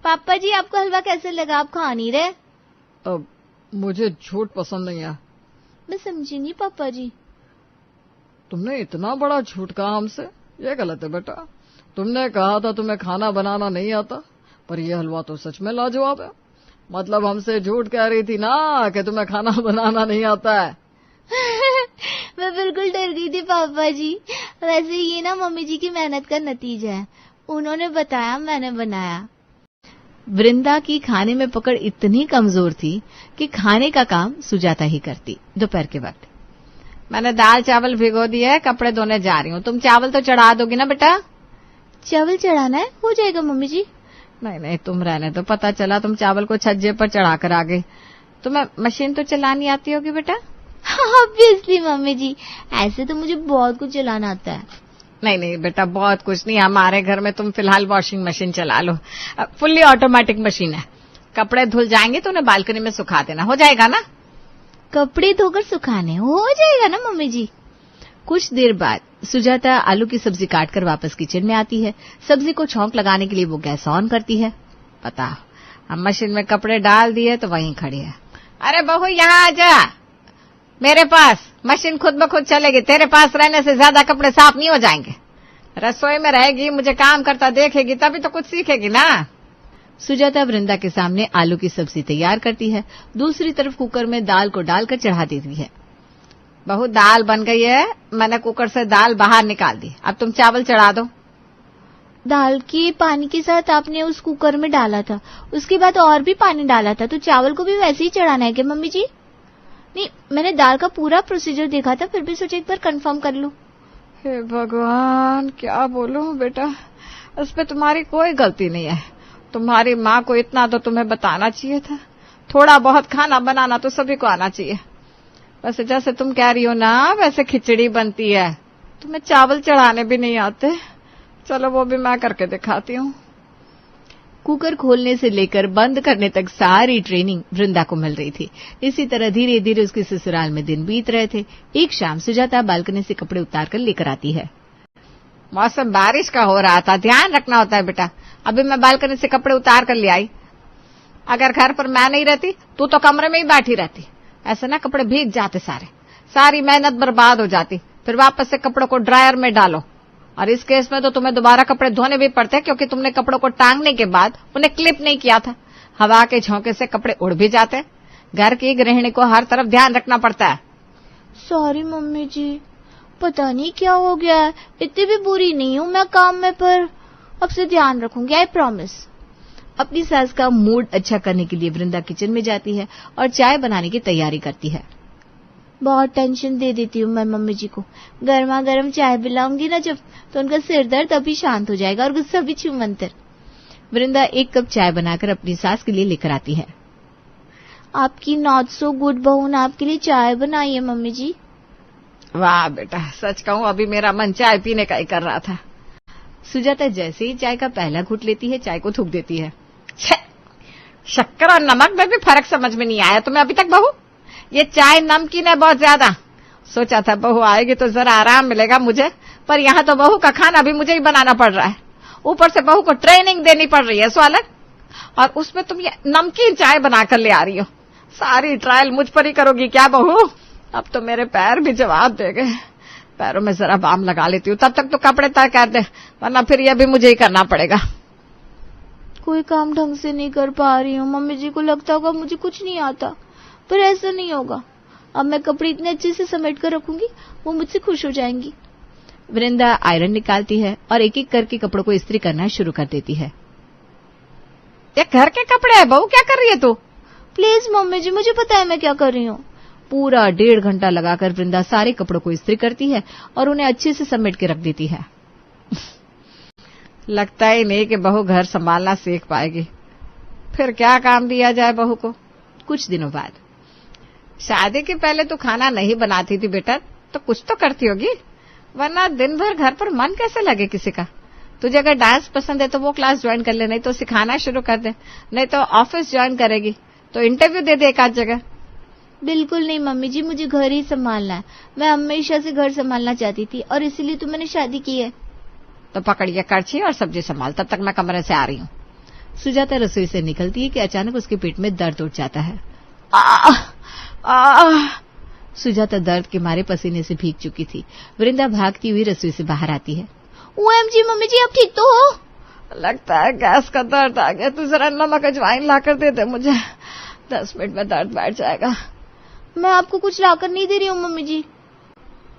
पापा जी आपको हलवा कैसे लगा? आप खा नहीं रहे? अब मुझे झूठ पसंद नहीं है। मैं समझी नहीं पापा जी। तुमने इतना बड़ा झूठ कहा हमसे, ये गलत है बेटा। तुमने कहा था तुम्हें खाना बनाना नहीं आता, पर यह हलवा तो सच में लाजवाब है। मतलब हमसे झूठ कह रही थी ना कि तुम्हें खाना बनाना नहीं आता है। मैं बिल्कुल डर गई थी पापा जी। वैसे ये ना मम्मी जी की मेहनत का नतीजा है, उन्होंने बताया मैंने बनाया। वृंदा की खाने में पकड़ इतनी कमजोर थी कि खाने का काम सुजाता ही करती। दोपहर के वक्त मैंने दाल चावल भिगो दिए है, कपड़े धोने जा रही हूँ। तुम चावल तो चढ़ा दोगी ना बेटा? चावल चढ़ाना है? हो जाएगा मम्मी जी। नहीं नहीं तुम रहने दो, पता चला तुम चावल को छज्जे पर चढ़ा कर आ गई। तुम्हें मशीन तो चलानी आती होगी बेटा? ऑब्वियसली मम्मी जी, ऐसे तो मुझे बहुत कुछ चलाना आता है। नहीं नहीं बेटा, बहुत कुछ नहीं। हमारे घर में तुम फिलहाल वॉशिंग मशीन चला लो, फुल्ली ऑटोमेटिक मशीन है। कपड़े धुल जाएंगे तो उन्हें बालकनी में सुखा देना, हो जाएगा ना? कपड़े धोकर सुखाने हो जाएगा ना मम्मी जी? कुछ देर बाद सुजाता आलू की सब्जी काटकर वापस किचन में आती है। सब्जी को छौंक लगाने के लिए वो गैस ऑन करती है। पता हम मशीन में कपड़े डाल दिए तो वहीं खड़ी है। अरे बहू यहाँ आ जा मेरे पास, मशीन खुद ब खुद चलेगी। तेरे पास रहने से ज्यादा कपड़े साफ नहीं हो जाएंगे। रसोई में रहेगी, मुझे काम करता देखेगी, तभी तो कुछ सीखेगी ना। सुजाता वृंदा के सामने आलू की सब्जी तैयार करती है। दूसरी तरफ कुकर में दाल को डालकर चढ़ा देती है। बहू दाल बन गई है, मैंने कुकर से दाल बाहर निकाल दी। अब तुम चावल चढ़ा दो। दाल के पानी के साथ आपने उस कुकर में डाला था, उसके बाद और भी पानी डाला था, तो चावल को भी वैसे ही चढ़ाना है क्या मम्मी जी? नहीं, मैंने दाल का पूरा प्रोसीजर देखा था, फिर भी सोचा एक बार कंफर्म कर लूं। हे भगवान, क्या बोलूं बेटा, इस पे तुम्हारी कोई गलती नहीं है। तुम्हारी माँ को इतना तो तुम्हें बताना चाहिए था। थोड़ा बहुत खाना बनाना तो सभी को आना चाहिए। वैसे जैसे तुम कह रही हो ना, वैसे खिचड़ी बनती है। तुम्हें चावल चढ़ाने भी नहीं आते। चलो वो भी मैं करके दिखाती हूँ। कुकर खोलने से लेकर बंद करने तक सारी ट्रेनिंग वृंदा को मिल रही थी। इसी तरह धीरे धीरे उसके ससुराल में दिन बीत रहे थे। एक शाम सुजाता बालकनी से कपड़े उतार कर लेकर आती है। मौसम बारिश का हो रहा था, ध्यान रखना होता है बेटा। अभी मैं बालकनी से कपड़े उतार कर ले आई। अगर घर पर मैं नहीं रहती तू तो कमरे में ही बैठी रहती। ऐसे ना कपड़े भीग जाते सारे, सारी मेहनत बर्बाद हो जाती। फिर वापस से कपड़ों को ड्रायर में डालो, और इस केस में तो तुम्हें दोबारा कपड़े धोने भी पड़ते हैं, क्योंकि तुमने कपड़ों को टांगने के बाद उन्हें क्लिप नहीं किया था। हवा के झोंके से कपड़े उड़ भी जाते हैं। घर की गृहिणी को हर तरफ ध्यान रखना पड़ता है। सॉरी मम्मी जी, पता नहीं क्या हो गया है, इतनी भी बुरी नहीं हूँ मैं काम में, पर अब से ध्यान रखूंगी, आई प्रॉमिस। अपनी सास का मूड अच्छा करने के लिए वृंदा किचन में जाती है और चाय बनाने की तैयारी करती है। बहुत टेंशन दे देती हूँ मैं मम्मी जी को, गर्मा गर्म चाय पिलाऊंगी ना जब, तो उनका सिर दर्द अभी शांत हो जाएगा और गुस्सा भी छूमंतर। वृंदा 1 कप चाय बनाकर अपनी सास के लिए लेकर आती है। आपकी नॉट सो गुड बहू ने आपके लिए चाय बनाई है मम्मी जी। वाह बेटा, सच कहूँ अभी मेरा मन चाय पीने का ही कर रहा था। सुजाता जैसे ही चाय का पहला घूंट लेती है, चाय को थूक देती है। शक्कर और नमक में भी फर्क समझ में नहीं आया तुम्हें अभी तक बहू? ये चाय नमकीन है बहुत ज्यादा। सोचा था बहू आएगी तो जरा आराम मिलेगा मुझे, पर यहाँ तो बहू का खाना भी मुझे ही बनाना पड़ रहा है। ऊपर से बहू को ट्रेनिंग देनी पड़ रही है स्वालक, और उसमें तुम ये नमकीन चाय बनाकर ले आ रही हो। सारी ट्रायल मुझ पर ही करोगी क्या बहू? अब तो मेरे पैर भी जवाब दे गए। पैरों में जरा बाम लगा लेती हूँ, तब तक तो कपड़े तय कर दे, वरना फिर यह भी मुझे ही करना पड़ेगा। कोई काम ढंग से नहीं कर पा रही हूँ, मम्मी जी को लगता होगा मुझे कुछ नहीं आता, पर ऐसा नहीं होगा। अब मैं कपड़े इतने अच्छे से समेट कर रखूंगी, वो मुझसे खुश हो जाएंगी। वृंदा आयरन निकालती है और एक एक करके कपड़ों को इस्त्री करना शुरू कर देती है। ये घर के कपड़े है बहू, क्या कर रही है तू? प्लीज मम्मी जी, मुझे पता है मैं क्या कर रही हूँ। पूरा 1.5 घंटा लगाकर वृंदा सारे कपड़ों को इस्त्री करती है और उन्हें अच्छे से समेट के रख देती है। लगता ही नहीं कि बहू घर संभालना सीख पाएगी। फिर क्या काम दिया जाए बहू को? कुछ दिनों बाद, शादी के पहले तू खाना नहीं बनाती थी बेटा, तो कुछ तो करती होगी, वरना दिन भर घर पर मन कैसे लगे किसी का? तुझे अगर डांस पसंद है तो वो क्लास ज्वाइन कर ले, नहीं तो सिखाना शुरू कर दे, नहीं तो ऑफिस ज्वाइन करेगी तो इंटरव्यू दे दे एक आध जगह। बिल्कुल नहीं मम्मी जी, मुझे घर ही संभालना है। मैं हमेशा से घर संभालना चाहती थी और इसीलिए तो मैंने शादी की है। तो पकड़िए करछी और सब्जी संभाल, तब तक मैं कमरे से आ रही हूँ। सुजाता रसोई से निकलती है कि अचानक उसके पेट में दर्द उठ जाता है। सुजाता दर्द के मारे पसीने से भीग चुकी थी। वृंदा भागती हुई रसोई से बाहर आती है। ओएमजी मम्मी जी, आप ठीक तो हो? लगता है गैस का दर्द आ गया, तू जरा नमक अजवाइन लाकर दे दे मुझे, 10 मिनट में दर्द बैठ जाएगा। मैं आपको कुछ लाकर नहीं दे रही हूँ मम्मी जी।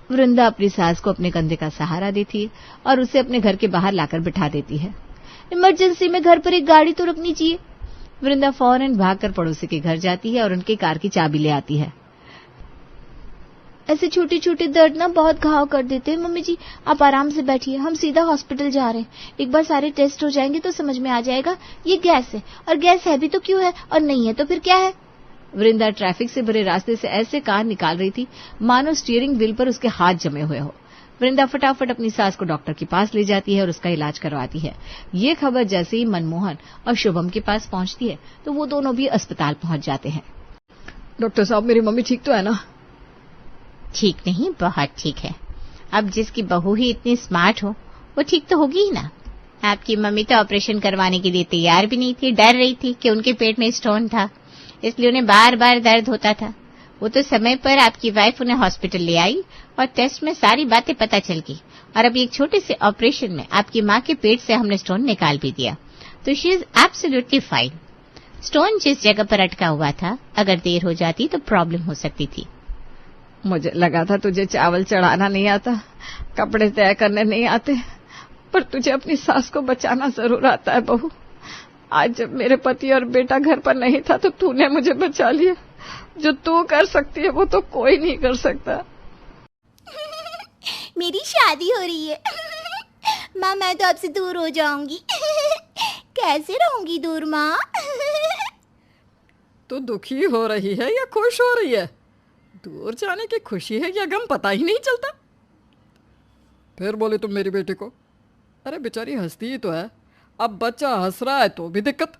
वृंदा अपनी सास को अपने कंधे का सहारा देती है और उसे अपने घर के बाहर लाकर बिठा देती है। इमरजेंसी में घर पर एक गाड़ी तो रखनी चाहिए। वृंदा फौरन भागकर पड़ोसी के घर जाती है और उनकी कार की चाबी ले आती है। ऐसे छोटे छोटे दर्द ना बहुत घाव कर देते हैं मम्मी जी, आप आराम से बैठिए, हम सीधा हॉस्पिटल जा रहे हैं। एक बार सारे टेस्ट हो जाएंगे तो समझ में आ जाएगा ये गैस है, और गैस है भी तो क्यों है, और नहीं है तो फिर क्या है। वृंदा ट्रैफिक से भरे रास्ते से ऐसे कार निकाल रही थी मानो स्टीयरिंग व्हील पर उसके हाथ जमे हुए हो। वृंदा फटाफट अपनी सास को डॉक्टर के पास ले जाती है और उसका इलाज करवाती है। ये खबर जैसे ही मनमोहन और शुभम के पास पहुंचती है तो वो दोनों भी अस्पताल पहुंच जाते हैं। डॉक्टर साहब, मेरी मम्मी ठीक तो है ना? ठीक नहीं, बहुत ठीक है। अब जिसकी बहू ही इतनी स्मार्ट हो वो ठीक तो होगी ही ना। आपकी मम्मी तो ऑपरेशन करवाने के लिए तैयार भी नहीं थी, डर रही थी कि उनके पेट में स्टोन था, इसलिए उन्हें बार बार दर्द होता था। वो तो समय पर आपकी वाइफ उन्हें हॉस्पिटल ले आई और टेस्ट में सारी बातें पता चल गई, और अब एक छोटे से ऑपरेशन में आपकी माँ के पेट से हमने स्टोन निकाल भी दिया, तो she is absolutely fine. Stone जिस जगह पर अटका हुआ था, अगर देर हो जाती तो प्रॉब्लम हो सकती थी। मुझे लगा था तुझे चावल चढ़ाना नहीं आता, कपड़े तय करने नहीं आते, पर तुझे अपनी सास को बचाना जरूर आता है बहू। आज जब मेरे पति और बेटा घर पर नहीं था तो तूने मुझे बचा लिया। जो तू कर सकती है वो तो कोई नहीं कर सकता। मेरी शादी हो रही है माँ, मैं तो आपसे दूर हो जाऊंगी कैसे रहूंगी दूर माँ? तू दुखी हो रही है या खुश हो रही है? दूर जाने की खुशी है या गम पता ही नहीं चलता। फिर बोले तुम मेरी बेटी को? अरे बेचारी हंसती ही तो है, अब बच्चा हंस रहा है तो भी दिक्कत।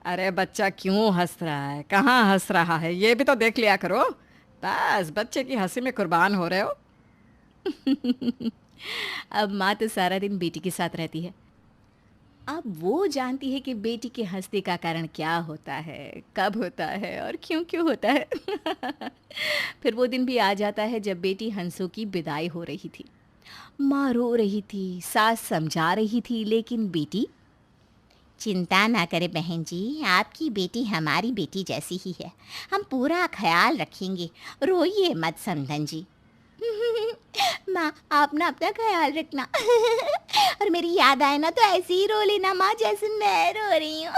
अरे बच्चा क्यों हंस रहा है, कहाँ हंस रहा है, ये भी तो देख लिया करो। बस बच्चे की हंसी में कुर्बान हो रहे हो। अब माँ तो सारा दिन बेटी के साथ रहती है। अब वो जानती है कि बेटी के हंसने का कारण क्या होता है, कब होता है और क्यों क्यों होता है। फिर वो दिन भी आ जाता है जब बेटी हंसों की विदाई हो रही थी। माँ रो रही थी, सास समझा रही थी, लेकिन बेटी चिंता ना करें बहन जी, आपकी बेटी हमारी बेटी जैसी ही है। हम पूरा ख्याल रखेंगे, रोइए मत समधन जी। माँ आप ना अपना ख्याल रखना। और मेरी याद आए ना तो ऐसे ही रो लेना माँ, जैसे मैं रो रही हूँ।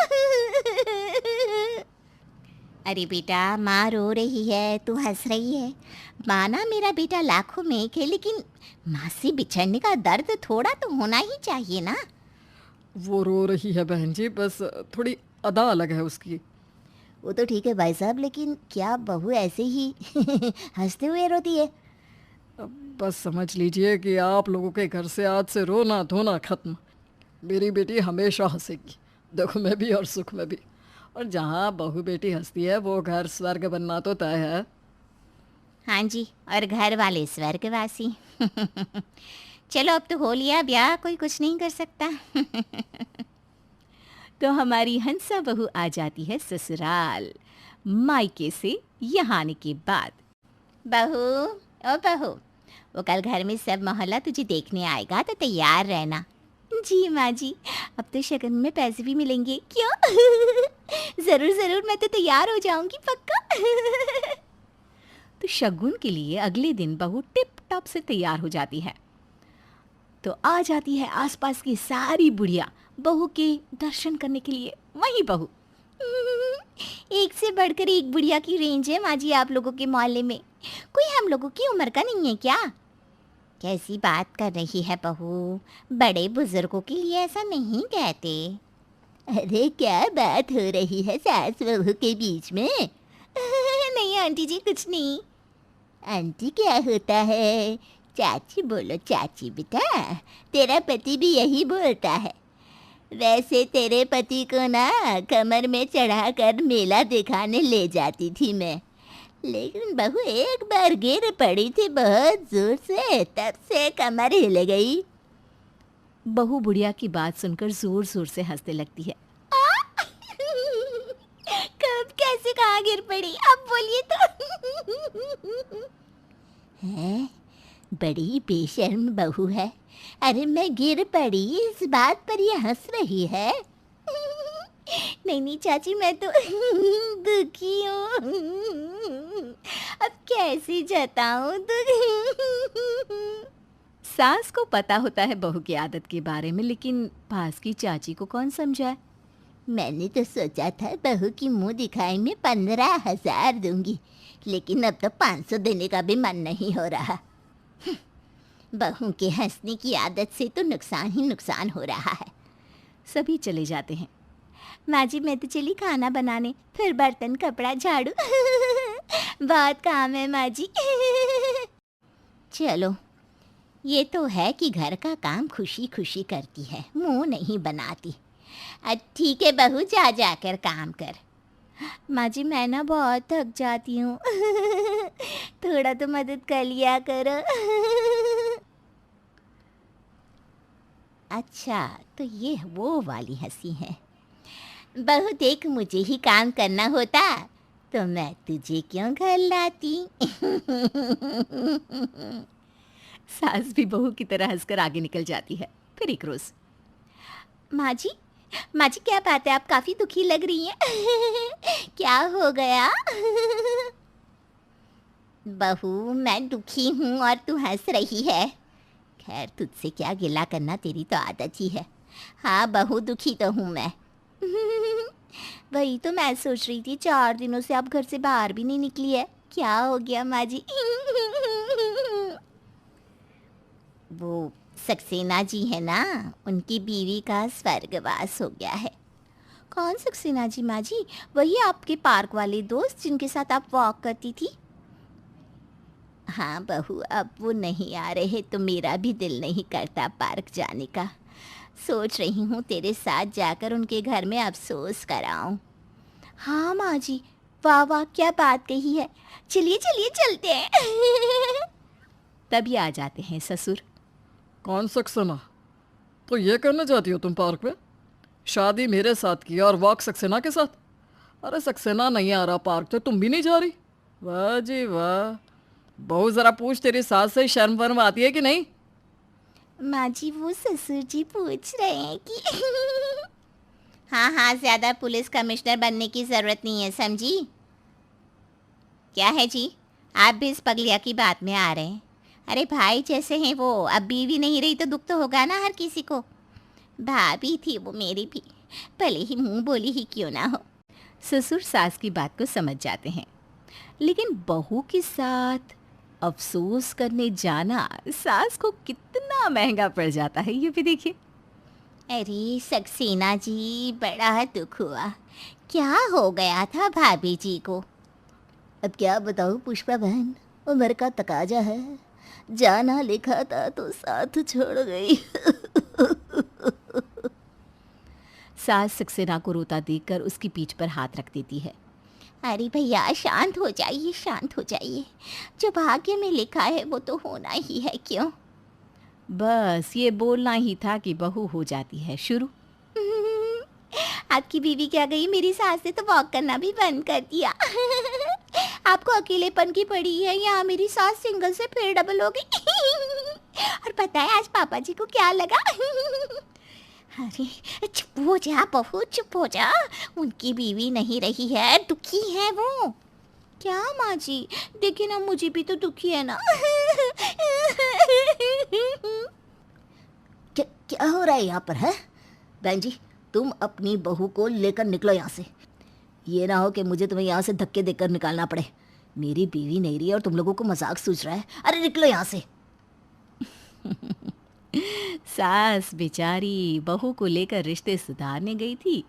अरे बेटा, माँ रो रही है, तू हंस रही है। माँ ना मेरा बेटा लाखों में एक है, लेकिन माँ से बिछड़ने का दर्द थोड़ा तो होना ही चाहिए ना। वो रो रही है बहन जी, बस थोड़ी अदा अलग है उसकी। वो तो ठीक है भाई साहब, लेकिन क्या बहू ऐसे ही हंसते हुए रोती है? बस समझ लीजिए कि आप लोगों के घर से आज से रोना धोना खत्म। मेरी बेटी हमेशा हंसेगी, दुख में भी और सुख में भी। और जहाँ बहू बेटी हंसती है वो घर स्वर्ग बनना तो तय है। हाँ जी, और घर वाले स्वर्गवासी। चलो अब तो हो लिया ब्याह, कोई कुछ नहीं कर सकता। तो हमारी हंसा बहू आ जाती है ससुराल, मायके से यहाँ आने के बाद। बहू, ओ बहू, वो कल घर में सब मोहल्ला तुझे देखने आएगा तो तैयार रहना। जी माँ जी, अब तो शगन में पैसे भी मिलेंगे। क्यों? जरूर जरूर, मैं तो तैयार हो जाऊंगी पक्का। तो शगुन के लिए अगले दिन बहू टिप टॉप से तैयार हो जाती है। तो आ जाती है आसपास की सारी बुढ़िया बहू के दर्शन करने के लिए। वही बहू, एक से बढ़कर एक बुढ़िया की रेंज है माँ जी आप लोगों के मोहल्ले में। कोई हम लोगों की उम्र का नहीं है क्या? कैसी बात कर रही है बहू, बड़े बुजुर्गों के लिए ऐसा नहीं कहते। अरे क्या बात हो रही है सास बहू के बीच में? नहीं आंटी जी, कुछ नहीं। आंटी क्या होता है? चाची बोलो चाची बेटा, तेरा पति भी यही बोलता है। वैसे तेरे पति को ना कमर में चढ़ाकर मेला दिखाने ले जाती थी मैं, लेकिन बहू एक बार गिर पड़ी थी बहुत जोर से, तब से कमर हिल गई। बहू बुढ़िया की बात सुनकर जोर जोर से हंसने लगती है। कब कैसे कहाँ गिर पड़ी, अब बोलिए तो। है, बड़ी बेशर्म बहू है। अरे मैं गिर पड़ी, इस बात पर ये हंस रही है। नहीं नहीं चाची, मैं तो दुखी हूँ। अब कैसे जताऊँ दुख। सास को पता होता है बहू की आदत के बारे में, लेकिन पास की चाची को कौन समझाए। मैंने तो सोचा था बहू की मुंह दिखाई में 15,000 दूंगी, लेकिन अब तो 500 देने का भी मन नहीं हो रहा। बहू के हंसने की आदत से तो नुकसान ही नुकसान हो रहा है। सभी चले जाते हैं। माँ जी मैं तो चली खाना बनाने, फिर बर्तन कपड़ा झाड़ू। बहुत काम है माँ जी। चलो, ये तो है कि घर का काम खुशी खुशी करती है, मुंह नहीं बनाती। ठीक है बहू, जा जाकर काम कर। माँ जी मैं ना बहुत थक जाती हूँ। थोड़ा तो मदद कर लिया करो। अच्छा, तो ये वो वाली हंसी है। बहू देख, मुझे ही काम करना होता तो मैं तुझे क्यों घर लाती। सास भी बहू की तरह हंसकर आगे निकल जाती है। फिर एक रोज, माँ जी क्या बात है, आप काफी दुखी लग रही हैं। क्या हो गया? बहू मैं दुखी हूँ और तू हंस रही है। खैर तुझसे क्या गिला करना, तेरी तो आदत ही है। हाँ बहू, दुखी तो हूँ मैं। वही तो मैं सोच रही थी, 4 दिनों से आप घर से बाहर भी नहीं निकली है, क्या हो गया माँ जी? वो सक्सेना जी है ना, उनकी बीवी का स्वर्गवास हो गया है। कौन सक्सेना जी माँ जी? वही आपके पार्क वाले दोस्त जिनके साथ आप वॉक करती थी? हाँ बहू, अब वो नहीं आ रहे तो मेरा भी दिल नहीं करता पार्क जाने का। सोच रही हूँ तेरे साथ जाकर उनके घर में अफसोस कराऊं। हाँ माँ जी, वाह वाह, क्या बात कही है। चलिए चलिए चलते हैं। तभी आ जाते हैं ससुर। कौन सक्सेना? तो ये करना चाहती हो तुम पार्क में? शादी मेरे साथ की और वॉक सक्सेना के साथ? अरे सक्सेना नहीं आ रहा पार्क तो तुम भी नहीं जा रही? वाह जी वाह। बहू जरा पूछ, तेरी सास से शर्म वर्म आती है कि नहीं? माँ जी वो ससुर जी पूछ रहे हैं कि हाँ हाँ, ज्यादा पुलिस कमिश्नर बनने की जरूरत नहीं है, समझी? क्या है जी, आप भी इस पगलिया की बात में आ रहे हैं? अरे भाई जैसे हैं वो, अब बीवी नहीं रही तो दुख तो होगा ना हर किसी को। भाभी थी वो मेरी भी, भले ही मुंह बोली ही क्यों ना हो। ससुर सास की बात को समझ जाते हैं, लेकिन बहू के साथ अफसोस करने जाना सास को कितना महंगा पड़ जाता है, ये भी देखिए। अरे सक्सेना जी, बड़ा दुख हुआ। क्या हो गया था भाभी जी को? अब क्या बताऊं पुष्पा बहन, उम्र का तकाजा है, जाना लिखा था तो साथ छोड़ गई। सास सक्सेना को रोता देखकर उसकी पीठ पर हाथ रख देती है। अरे भैया शांत हो जाइए, शांत हो जाइए। जो भाग्य में लिखा है वो तो होना ही है, क्यों? बस ये बोलना ही था कि बहू हो जाती है शुरू। आपकी बीवी क्या गई, मेरी सास ने तो वॉक करना भी बंद कर दिया। आपको अकेलेपन की पड़ी है, यहाँ मेरी सास सिंगल से फिर डबल हो गई। और पता है आज पापा जी को क्या लगा? अरे चुप हो जा बहू, चुप हो जा। उनकी बीवी नहीं रही है, दुखी है वो। क्या माँ जी, देखिए ना, मुझे भी तो दुखी है ना। क्या हो रहा है यहाँ पर है? बहन जी, तुम अपनी बहू को लेकर निकलो यहाँ से। ये ना हो कि मुझे तुम्हें यहाँ से धक्के देकर निकालना पड़े। मेरी बीवी नहीं रही और तुम लोगों को मजाक सूझ रहा है। अरे निकलो यहाँ से। सास बेचारी बहू को लेकर रिश्ते सुधारने गई थी,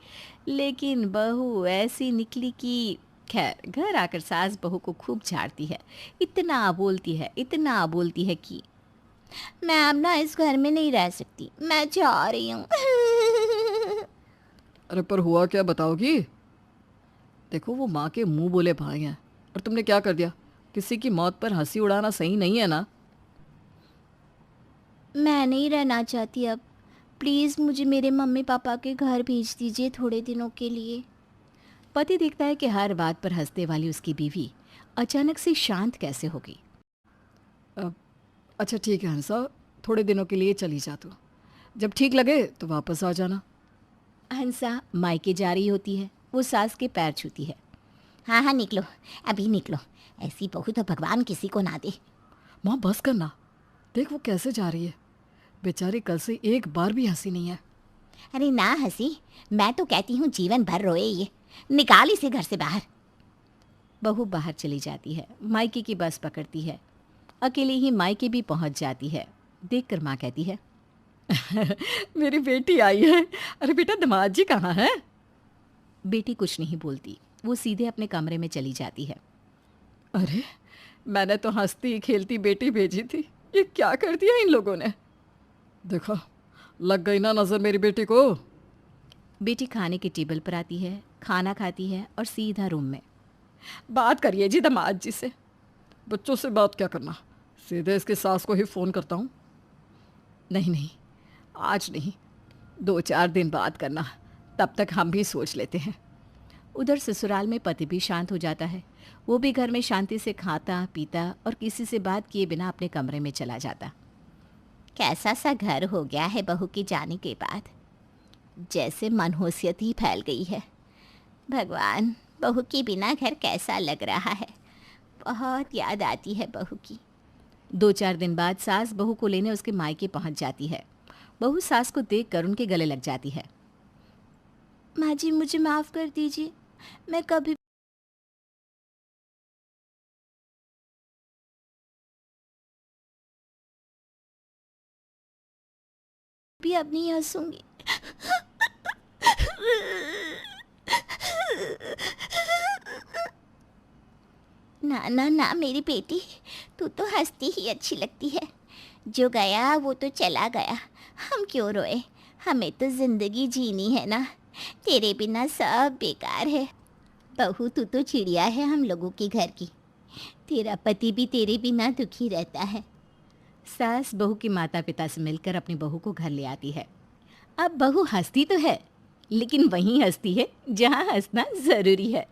लेकिन बहू ऐसी निकली कि खैर घर आकर सास बहू को खूब झाड़ती है। इतना बोलती है, इतना बोलती है कि मैं अब ना इस घर में नहीं रह सकती, मैं जा रही हूँ। अरे पर हुआ क्या बताओगी? देखो वो माँ के मुंह बोले भाई हैं और तुमने क्या कर दिया? किसी की मौत पर हंसी उड़ाना सही नहीं है ना। मैं नहीं रहना चाहती अब, प्लीज़ मुझे मेरे मम्मी पापा के घर भेज दीजिए थोड़े दिनों के लिए। पति देखता है कि हर बात पर हंसने वाली उसकी बीवी अचानक से शांत कैसे हो गई। अच्छा ठीक है हंसा, थोड़े दिनों के लिए चली जा तू, जब ठीक लगे तो वापस आ जाना। हंसा मायके जा रही होती है, वो सास के पैर छूती है। हाँ हाँ निकलो, अभी निकलो, ऐसी बहू तो भगवान किसी को ना दे। माँ बस करना, देख वो कैसे जा रही है, बेचारी कल से एक बार भी हंसी नहीं है। अरे ना हंसी, मैं तो कहती हूँ जीवन भर रोए ये, निकाल इसे घर से बाहर। बहू बाहर चली जाती है, मायके की बस पकड़ती है, अकेले ही मायके भी पहुंच जाती है। देखकर माँ कहती है, मेरी बेटी आई है। अरे बेटा दामाद जी कहाँ है? बेटी कुछ नहीं बोलती, वो सीधे अपने कमरे में चली जाती है। अरे मैंने तो हंसती खेलती बेटी भेजी थी, ये क्या कर दिया इन लोगों ने? देखो लग गई ना नजर मेरी बेटी को। बेटी खाने के टेबल पर आती है, खाना खाती है और सीधा रूम में। बात करिए जी दामाद जी से। बच्चों से बात क्या करना, सीधे इसकी सास को ही फ़ोन करता हूँ। नहीं नहीं आज नहीं, 2-4 दिन बाद करना, तब तक हम भी सोच लेते हैं। उधर ससुराल में पति भी शांत हो जाता है, वो भी घर में शांति से खाता पीता और किसी से बात किए बिना अपने कमरे में चला जाता। कैसा सा घर हो गया है बहू के जाने के बाद, जैसे मनहूसियत ही फैल गई है। भगवान, बहू के बिना घर कैसा लग रहा है, बहुत याद आती है बहू की। 2-4 दिन बाद सास बहू को लेने उसके मायके पहुंच जाती है। बहू सास को देखकर उनके गले लग जाती है। माँ जी मुझे माफ़ कर दीजिए, मैं कभी भी अब नहीं हंसूंगी। ना ना ना मेरी बेटी, तू तो हंसती ही अच्छी लगती है। जो गया वो तो चला गया, हम क्यों रोए, हमें तो जिंदगी जीनी है ना। तेरे बिना सब बेकार है। बहू तू तो चिड़िया है हम लोगों के घर की, तेरा पति भी तेरे बिना दुखी रहता है। सास बहू के माता पिता से मिलकर अपनी बहू को घर ले आती है। अब बहू हंसती तो है, लेकिन वहीं हंसती है जहां हंसना जरूरी है।